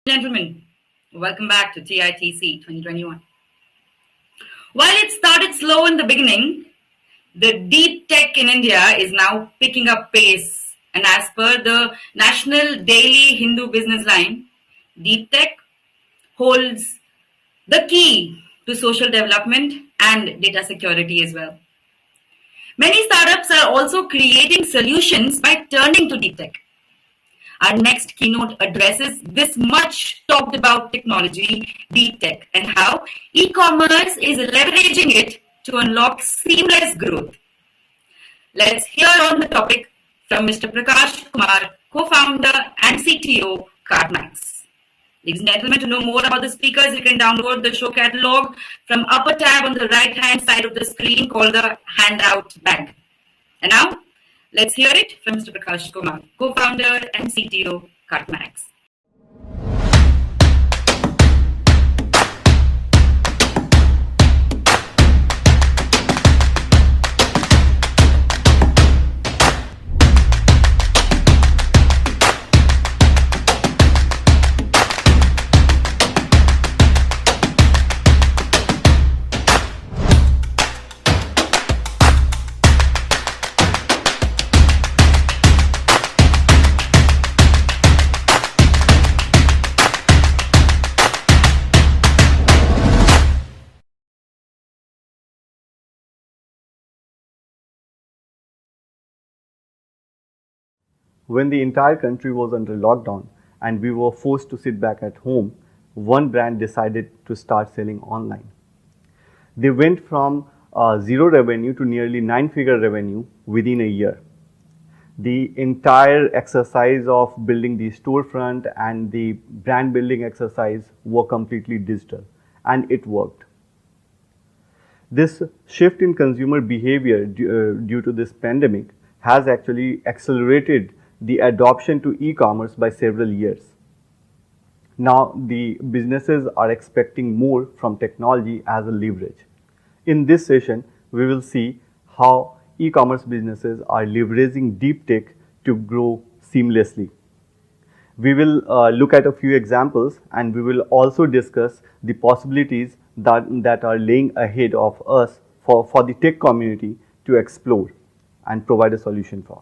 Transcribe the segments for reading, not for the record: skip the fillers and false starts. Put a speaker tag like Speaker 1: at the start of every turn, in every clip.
Speaker 1: Gentlemen, welcome back to TITC 2021. While it started slow in the beginning, the deep tech in India is now picking up pace. And as per the National Daily Hindu Business Line, deep tech holds the key to social development and data security as well. Many startups are also creating solutions by turning to deep tech. Our next keynote addresses this much talked about technology, deep tech, and how e-commerce is leveraging it to unlock seamless growth. Let's hear on the topic from Mr. Prakash Kumar, co-founder and CTO, CartMax. Ladies and gentlemen, to know more about the speakers, you can download the show catalog from upper tab on the right-hand side of the screen called the handout bag. And now, let's hear it from Mr. Prakash Kumar, co-founder and CTO, CartMax.
Speaker 2: When the entire country was under lockdown and we were forced to sit back at home, one brand decided to start selling online. They went from zero revenue to nearly nine-figure revenue within a year. The entire exercise of building the storefront and the brand building exercise were completely digital, and it worked. This shift in consumer behavior due to this pandemic has actually accelerated the adoption to e-commerce by several years. Now the businesses are expecting more from technology as a leverage. In this session, we will see how e-commerce businesses are leveraging deep tech to grow seamlessly. We will look at a few examples, and we will also discuss the possibilities that are laying ahead of us for the tech community to explore and provide a solution for.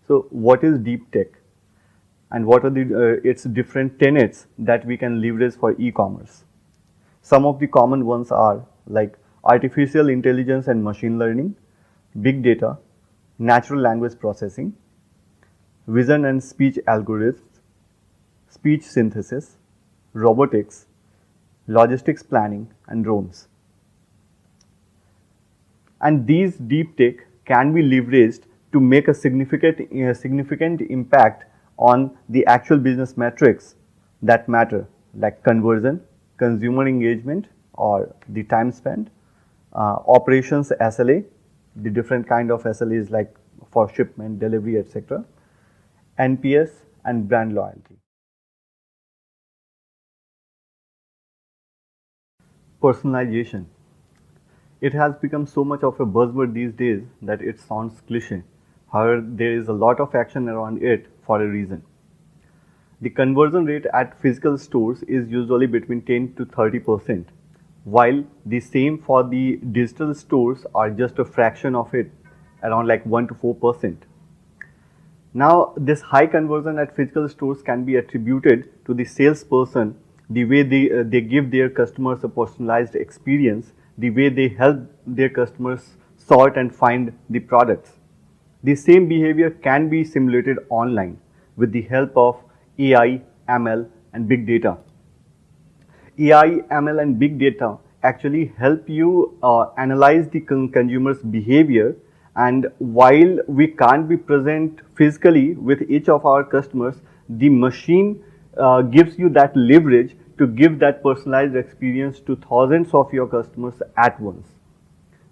Speaker 2: So what is deep tech, and what are its different tenets that we can leverage for e-commerce? Some of the common ones are like artificial intelligence and machine learning, big data, natural language processing, vision and speech algorithms, speech synthesis, robotics, logistics planning, and drones. And these deep tech can be leveraged to make a significant impact on the actual business metrics that matter, like conversion, consumer engagement or the time spent, operations SLA, the different kind of SLAs like for shipment, delivery, etc., NPS, and brand loyalty. Personalization. It has become so much of a buzzword these days that it sounds cliche. However, there is a lot of action around it for a reason. The conversion rate at physical stores is usually between 10 to 30%, while the same for the digital stores are just a fraction of it, around like 1 to 4%. Now, this high conversion at physical stores can be attributed to the salesperson, the way they give their customers a personalized experience, the way they help their customers sort and find the products. The same behavior can be simulated online with the help of AI, ML, and big data. AI, ML, and big data actually help you analyze the consumer's behavior. And while we can't be present physically with each of our customers, the machine gives you that leverage to give that personalized experience to thousands of your customers at once.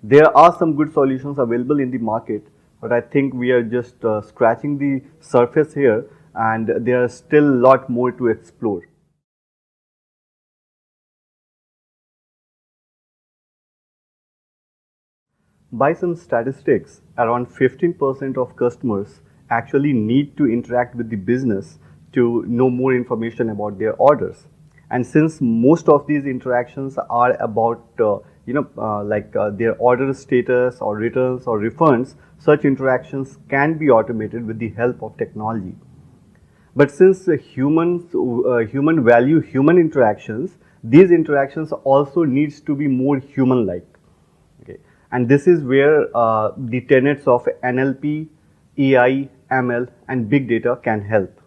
Speaker 2: There are some good solutions available in the market, but I think we are just scratching the surface here, and there are still a lot more to explore. By some statistics, around 15% of customers actually need to interact with the business to know more information about their orders. And since most of these interactions are about their order status or returns or refunds, such interactions can be automated with the help of technology. But since human value human interactions, these interactions also needs to be more human-like. Okay, and this is where the tenets of NLP, AI, ML, and big data can help.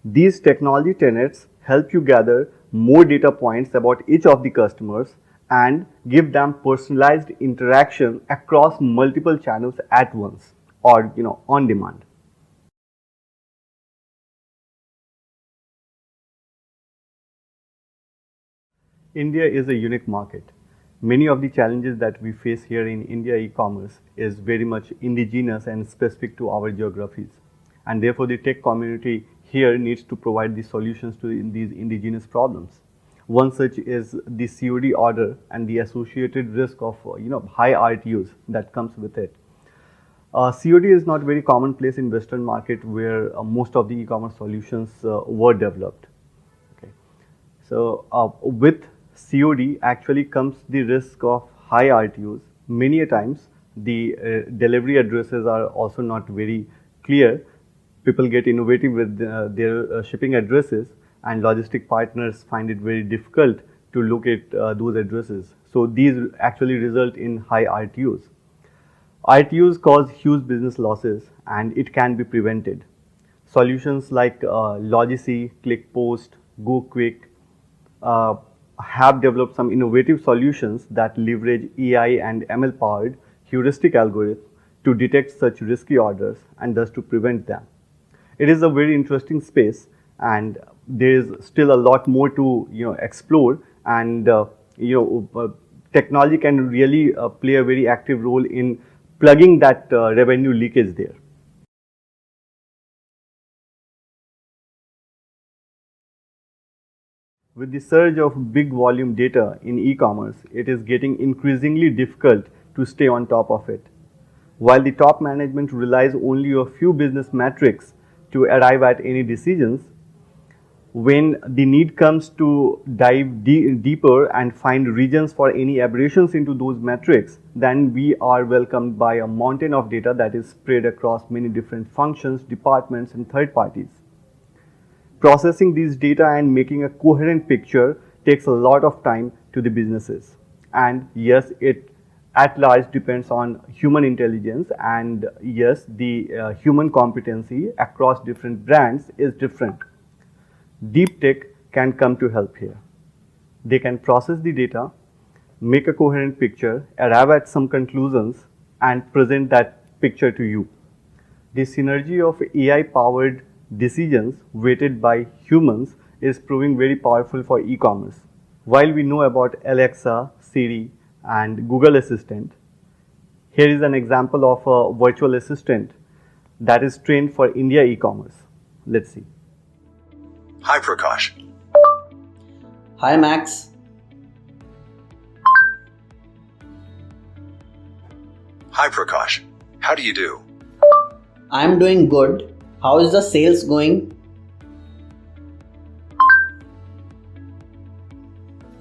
Speaker 2: These technology tenets help you gather more data points about each of the customers and give them personalized interaction across multiple channels at once, or on demand. India is a unique market. Many of the challenges that we face here in India e-commerce is very much indigenous and specific to our geographies. And therefore the tech community here needs to provide the solutions to these indigenous problems. One such is the COD order and the associated risk of high RTUs that comes with it. COD is not very commonplace in Western market where most of the e-commerce solutions were developed. Okay. So with COD actually comes the risk of high RTUs. Many a times the delivery addresses are also not very clear. People get innovative with their shipping addresses, and logistic partners find it very difficult to locate those addresses. So these actually result in high RTUs. RTUs cause huge business losses and it can be prevented. Solutions like Logicy, ClickPost, GoQuick have developed some innovative solutions that leverage AI and ML powered heuristic algorithms to detect such risky orders and thus to prevent them. It is a very interesting space, and there is still a lot more to explore, and technology can really play a very active role in plugging that revenue leakage there. With the surge of big volume data in e-commerce, it is getting increasingly difficult to stay on top of it. While the top management relies only on a few business metrics to arrive at any decisions, when the need comes to dive deeper and find regions for any aberrations into those metrics, then we are welcomed by a mountain of data that is spread across many different functions, departments, and third parties. Processing these data and making a coherent picture takes a lot of time to the businesses. And yes, it at large depends on human intelligence, and yes, the human competency across different brands is different. Deep tech can come to help here. They can process the data, make a coherent picture, arrive at some conclusions, and present that picture to you. The synergy of AI-powered decisions weighted by humans is proving very powerful for e-commerce. While we know about Alexa, Siri, and Google Assistant, here is an example of a virtual assistant that is trained for India e-commerce. Let's see.
Speaker 3: Hi Prakash.
Speaker 4: Hi Max.
Speaker 3: Hi Prakash. How do you do?
Speaker 4: I'm doing good. How is the sales going?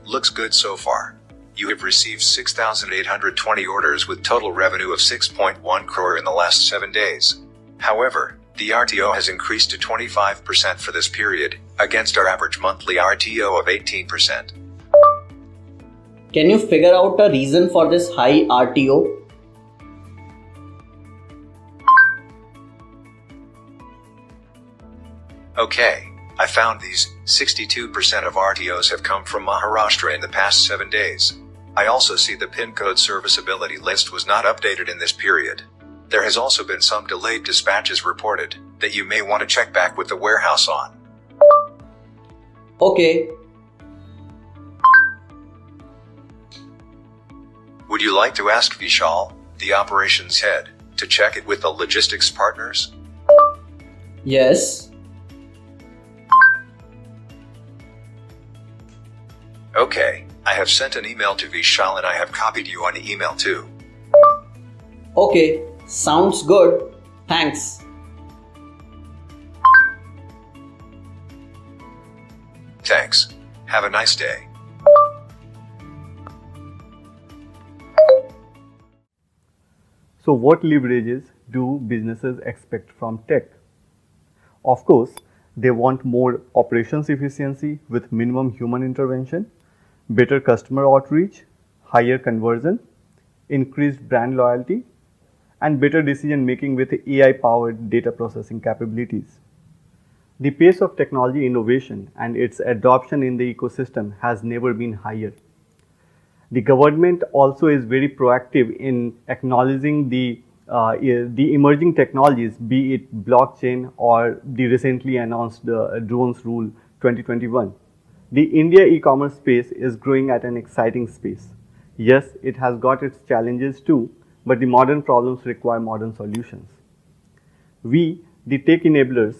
Speaker 3: Looks good so far. You have received 6,820 orders with total revenue of 6.1 crore in the last 7 days. However, the RTO has increased to 25% for this period, against our average monthly RTO of 18%.
Speaker 4: Can you figure out a reason for this high RTO?
Speaker 3: Okay, I found these. 62% of RTOs have come from Maharashtra in the past 7 days. I also see the PIN code serviceability list was not updated in this period. There has also been some delayed dispatches reported that you may want to check back with the warehouse on.
Speaker 4: Okay.
Speaker 3: Would you like to ask Vishal, the operations head, to check it with the logistics partners?
Speaker 4: Yes.
Speaker 3: Okay, I have sent an email to Vishal and I have copied you on the email too.
Speaker 4: Okay. Sounds good. Thanks.
Speaker 3: Thanks. Have a nice day.
Speaker 2: So what leverages do businesses expect from tech? Of course, they want more operations efficiency with minimum human intervention, better customer outreach, higher conversion, increased brand loyalty, and better decision making with AI-powered data processing capabilities. The pace of technology innovation and its adoption in the ecosystem has never been higher. The government also is very proactive in acknowledging the emerging technologies, be it blockchain or the recently announced drones rule 2021. The India e-commerce space is growing at an exciting pace. Yes, it has got its challenges too, but the modern problems require modern solutions. We, the tech enablers,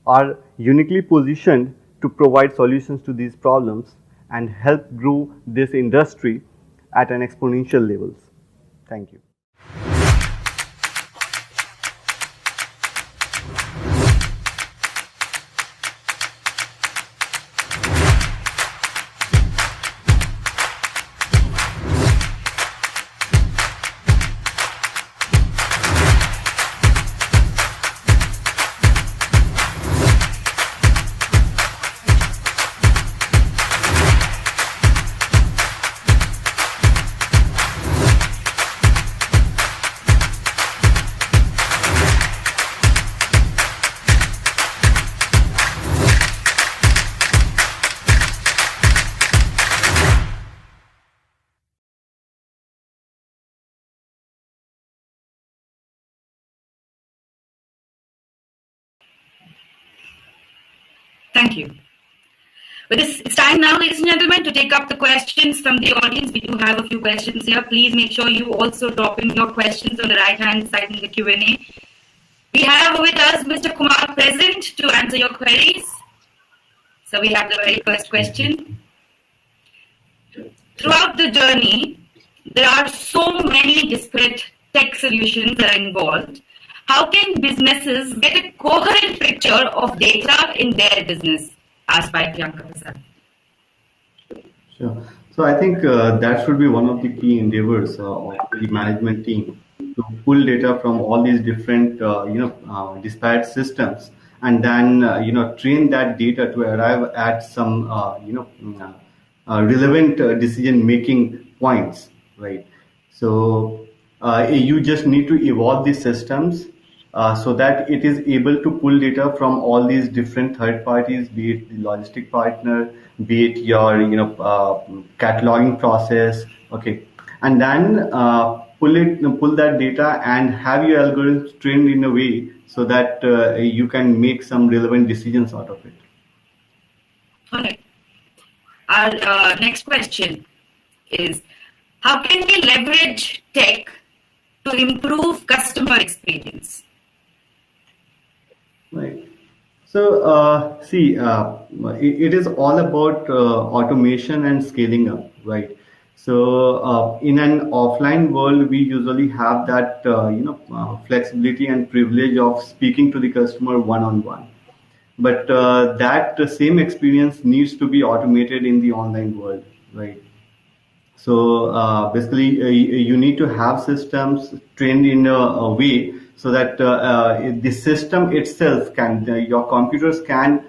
Speaker 2: are uniquely positioned to provide solutions to these problems and help grow this industry at an exponential levels. Thank you.
Speaker 1: Thank you. With this, it's time now, ladies and gentlemen, to take up the questions from the audience. We do have a few questions here. Please make sure you also drop in your questions on the right-hand side in the Q&A. We have with us Mr. Kumar present to answer your queries. So we have the very first question. Throughout the journey, there are so many disparate tech solutions that are involved. How can businesses get a coherent picture of data in their business? Asked by Priyanka Prasad.
Speaker 2: Sure. So I think that should be one of the key endeavors of the management team to pull data from all these different, disparate systems, and then train that data to arrive at some relevant decision-making points, right? So you just need to evolve these systems so that it is able to pull data from all these different third parties, be it the logistic partner, be it your cataloging process, okay, and then pull that data and have your algorithms trained in a way so that you can make some relevant decisions out of it.
Speaker 1: All right. Our next question is, how can we leverage tech to improve customer experience?
Speaker 2: Right. So, it is all about automation and scaling up, right? So, in an offline world, we usually have that, flexibility and privilege of speaking to the customer one-on-one. But that same experience needs to be automated in the online world, right? So basically, you need to have systems trained in a way so that the system itself can, your computers can,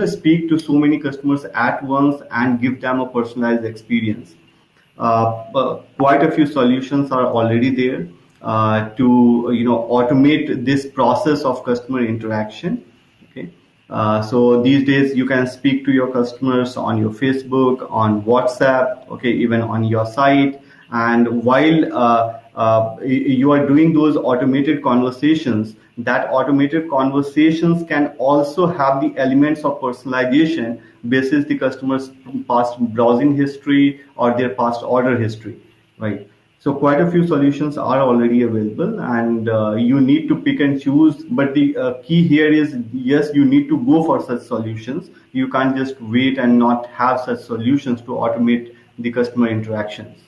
Speaker 2: speak to so many customers at once and give them a personalized experience. Quite a few solutions are already there to, automate this process of customer interaction. Okay. So these days you can speak to your customers on your Facebook, on WhatsApp, okay, even on your site. And while you are doing those automated conversations, that automated conversations can also have the elements of personalization basis the customer's past browsing history or their past order history, right? So quite a few solutions are already available, and you need to pick and choose. But the key here is, yes, you need to go for such solutions. You can't just wait and not have such solutions to automate the customer interactions.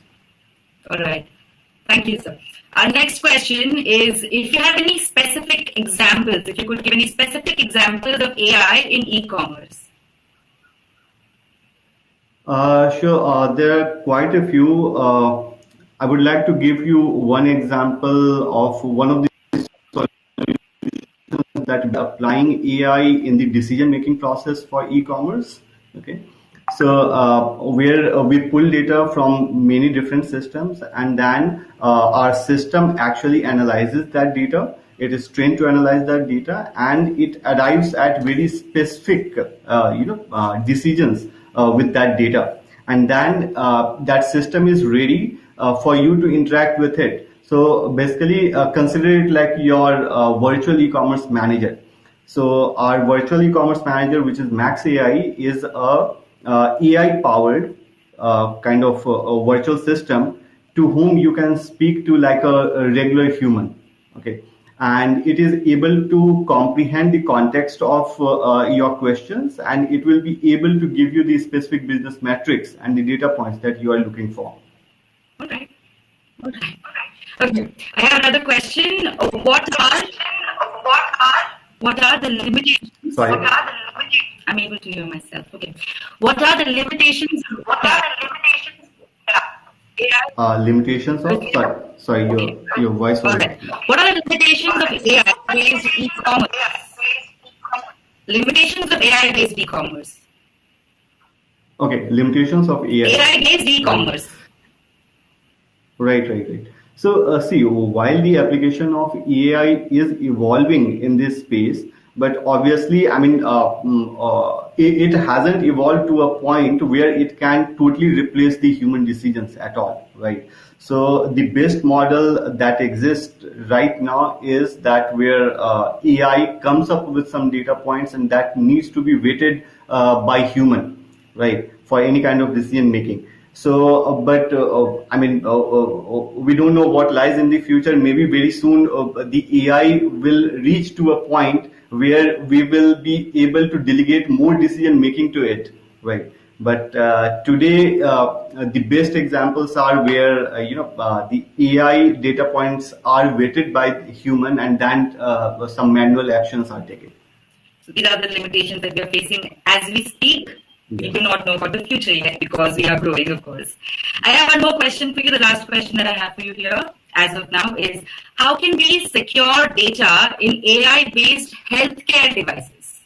Speaker 1: All right. Thank you, sir. Our next question is, if you have any specific examples, if you could give any specific examples of AI in e-commerce.
Speaker 2: Sure. There are quite a few. I would like to give you one example of one of the that applying AI in the decision making process for e-commerce. Okay, so where we pull data from many different systems, and then our system actually analyzes that data. It is trained to analyze that data, and it arrives at very specific, decisions with that data, and then that system is ready for you to interact with it. So basically, consider it like your virtual e-commerce manager. So our virtual e-commerce manager, which is Max AI, is a AI powered kind of a virtual system to whom you can speak to like a regular human. Okay, and it is able to comprehend the context of your questions, and it will be able to give you the specific business metrics and the data points that you are looking for.
Speaker 1: All right. All right. Okay. I have another question. What are the limitations?
Speaker 2: Sorry.
Speaker 1: I'm able to hear myself. Okay. What are the limitations?
Speaker 2: Limitations of sorry, your voice was.
Speaker 1: All right. What are the limitations of AI-based e-commerce? Limitations of AI-based e-commerce.
Speaker 2: Okay, limitations of AI.
Speaker 1: AI-based e-commerce.
Speaker 2: Right. So, see, while the application of AI is evolving in this space, but obviously, I mean, it hasn't evolved to a point where it can totally replace the human decisions at all, right? So, the best model that exists right now is that where AI comes up with some data points and that needs to be weighted by human, right, for any kind of decision making. So, we don't know what lies in the future. Maybe very soon the AI will reach to a point where we will be able to delegate more decision making to it, right? But today, the best examples are where the AI data points are weighted by the human, and then some manual actions are taken.
Speaker 1: So these are the limitations that we are facing as we speak. We do not know about the future yet because we are growing, of course. I have one more question for you. The last question that I have for you here as of now is, how can we secure data in AI-based healthcare devices?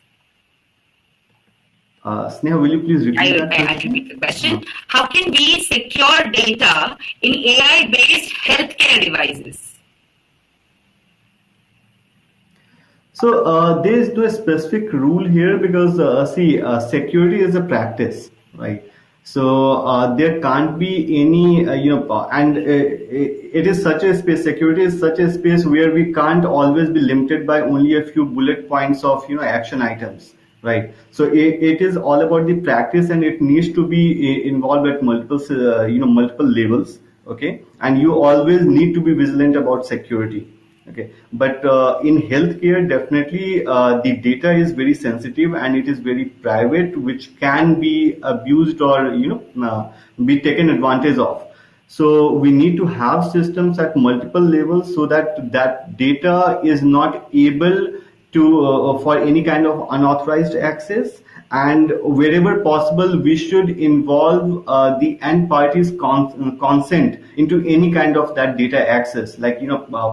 Speaker 2: Sneha, will you please repeat that question?
Speaker 1: I'll repeat the question. How can we secure data in AI-based healthcare devices?
Speaker 2: So there is no specific rule here because security is a practice, right? So there can't be any it is such a space. Security is such a space where we can't always be limited by only a few bullet points of action items, right? So it is all about the practice, and it needs to be involved at multiple levels, okay? And you always need to be vigilant about security. Okay, but in healthcare, definitely the data is very sensitive and it is very private, which can be abused or be taken advantage of. So we need to have systems at multiple levels so that that data is not able to for any kind of unauthorized access, and wherever possible we should involve the end party's consent into any kind of that data access. Like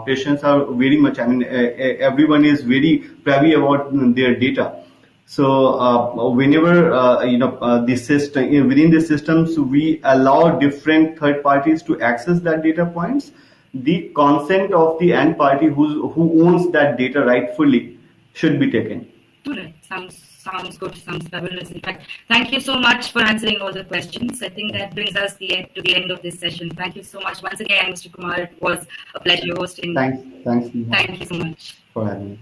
Speaker 2: patients are very much, everyone is very privy about their data. So whenever the system, within the systems, we allow different third parties to access that data points, the consent of the end party who owns that data rightfully should be taken.
Speaker 1: All right. Sounds good. Sounds fabulous. In fact, thank you so much for answering all the questions. I think that brings us to the end of this session. Thank you so much once again, Mr. Kumar. It was a pleasure hosting.
Speaker 2: Thanks.
Speaker 1: Thank you so much
Speaker 2: For having me.